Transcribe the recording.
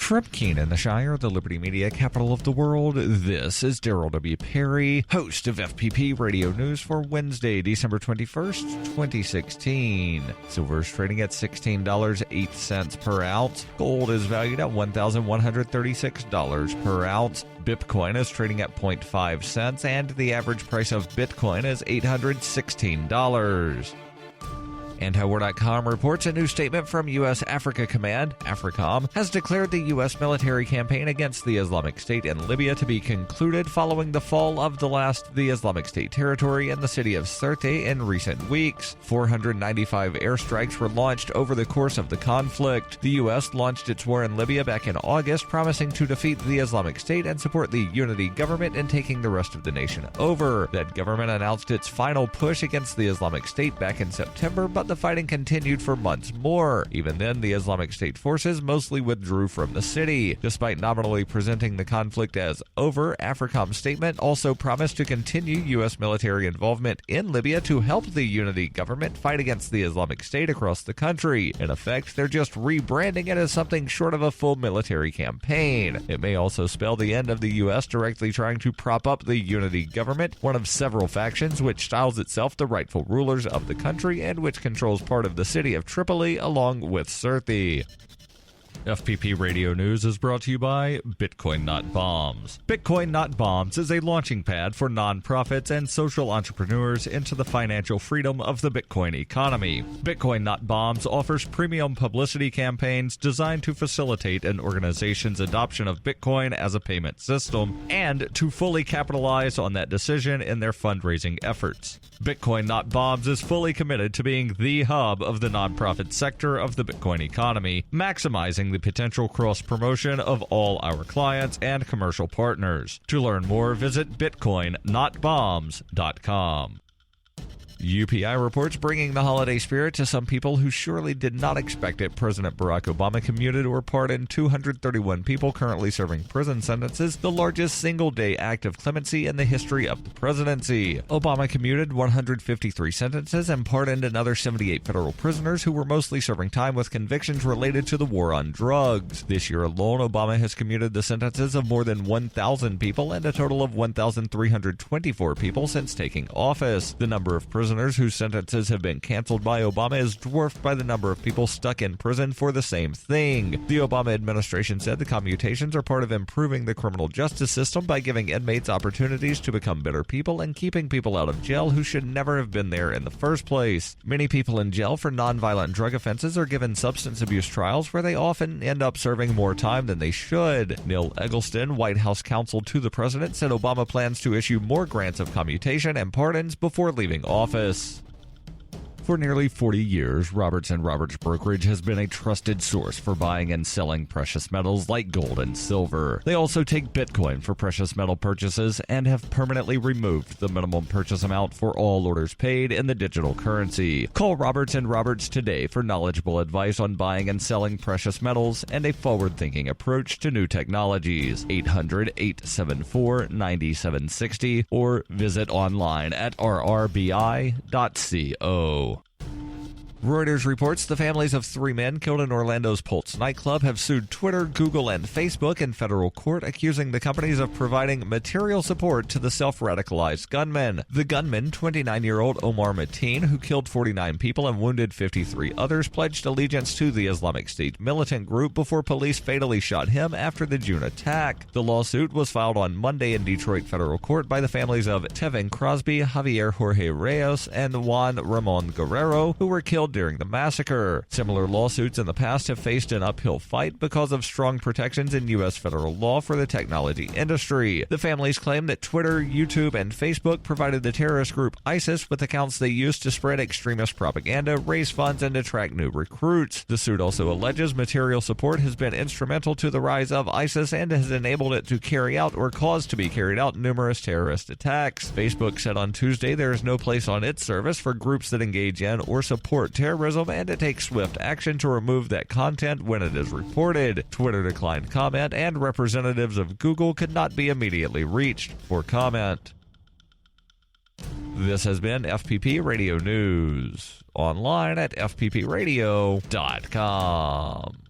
From Keene in the Shire, the Liberty Media capital of the world, this is Daryl W. Perry, host of FPP Radio News for Wednesday, December 21st, 2016. Silver is trading at $16.08 per ounce. Gold is valued at $1,136 per ounce. Bitcoin is trading at 0.5 cents, and the average price of Bitcoin is $816. Antiwar.com reports a new statement from U.S. Africa Command, AFRICOM, has declared the U.S. military campaign against the Islamic State in Libya to be concluded following the fall of the Islamic State territory in the city of Sirte in recent weeks. 495 airstrikes were launched over the course of the conflict. The U.S. launched its war in Libya back in August, promising to defeat the Islamic State and support the unity government in taking the rest of the nation over. That government announced its final push against the Islamic State back in September, but the fighting continued for months more. Even then, the Islamic State forces mostly withdrew from the city. Despite nominally presenting the conflict as over, AFRICOM's statement also promised to continue U.S. military involvement in Libya to help the unity government fight against the Islamic State across the country. In effect, they're just rebranding it as something short of a full military campaign. It may also spell the end of the U.S. directly trying to prop up the unity government, one of several factions which styles itself the rightful rulers of the country and which controls part of the city of Tripoli along with Sirte. FPP Radio News is brought to you by Bitcoin Not Bombs. Bitcoin Not Bombs is a launching pad for nonprofits and social entrepreneurs into the financial freedom of the Bitcoin economy. Bitcoin Not Bombs offers premium publicity campaigns designed to facilitate an organization's adoption of Bitcoin as a payment system and to fully capitalize on that decision in their fundraising efforts. Bitcoin Not Bombs is fully committed to being the hub of the nonprofit sector of the Bitcoin economy, maximizing the potential cross-promotion of all our clients and commercial partners. To learn more, visit bitcoinnotbombs.com. UPI reports bringing the holiday spirit to some people who surely did not expect it. President Barack Obama commuted or pardoned 231 people currently serving prison sentences, the largest single-day act of clemency in the history of the presidency. Obama commuted 153 sentences and pardoned another 78 federal prisoners who were mostly serving time with convictions related to the war on drugs. This year alone, Obama has commuted the sentences of more than 1,000 people and a total of 1,324 people since taking office. The number of prisoners whose sentences have been canceled by Obama is dwarfed by the number of people stuck in prison for the same thing. The Obama administration said the commutations are part of improving the criminal justice system by giving inmates opportunities to become better people and keeping people out of jail who should never have been there in the first place. Many people in jail for nonviolent drug offenses are given substance abuse trials where they often end up serving more time than they should. Neil Eggleston, White House counsel to the president, said Obama plans to issue more grants of commutation and pardons before leaving office. For nearly 40 years, Roberts & Roberts Brokerage has been a trusted source for buying and selling precious metals like gold and silver. They also take Bitcoin for precious metal purchases and have permanently removed the minimum purchase amount for all orders paid in the digital currency. Call Roberts & Roberts today for knowledgeable advice on buying and selling precious metals and a forward-thinking approach to new technologies. 800-874-9760 or visit online at rrbi.co. Reuters reports the families of 3 men killed in Orlando's Pulse nightclub have sued Twitter, Google, and Facebook in federal court, accusing the companies of providing material support to the self-radicalized gunmen. The gunman, 29-year-old Omar Mateen, who killed 49 people and wounded 53 others, pledged allegiance to the Islamic State militant group before police fatally shot him after the June attack. The lawsuit was filed on Monday in Detroit federal court by the families of Tevin Crosby, Javier Jorge Reyes, and Juan Ramon Guerrero, who were killed during the massacre. Similar lawsuits in the past have faced an uphill fight because of strong protections in U.S. federal law for the technology industry. The families claim that Twitter, YouTube, and Facebook provided the terrorist group ISIS with accounts they used to spread extremist propaganda, raise funds, and attract new recruits. The suit also alleges material support has been instrumental to the rise of ISIS and has enabled it to carry out or cause to be carried out numerous terrorist attacks. Facebook said on Tuesday there is no place on its service for groups that engage in or support terrorism, and it takes swift action to remove that content when it is reported. Twitter declined comment, and representatives of Google could not be immediately reached for comment. This has been FPP Radio News, online at fppradio.com.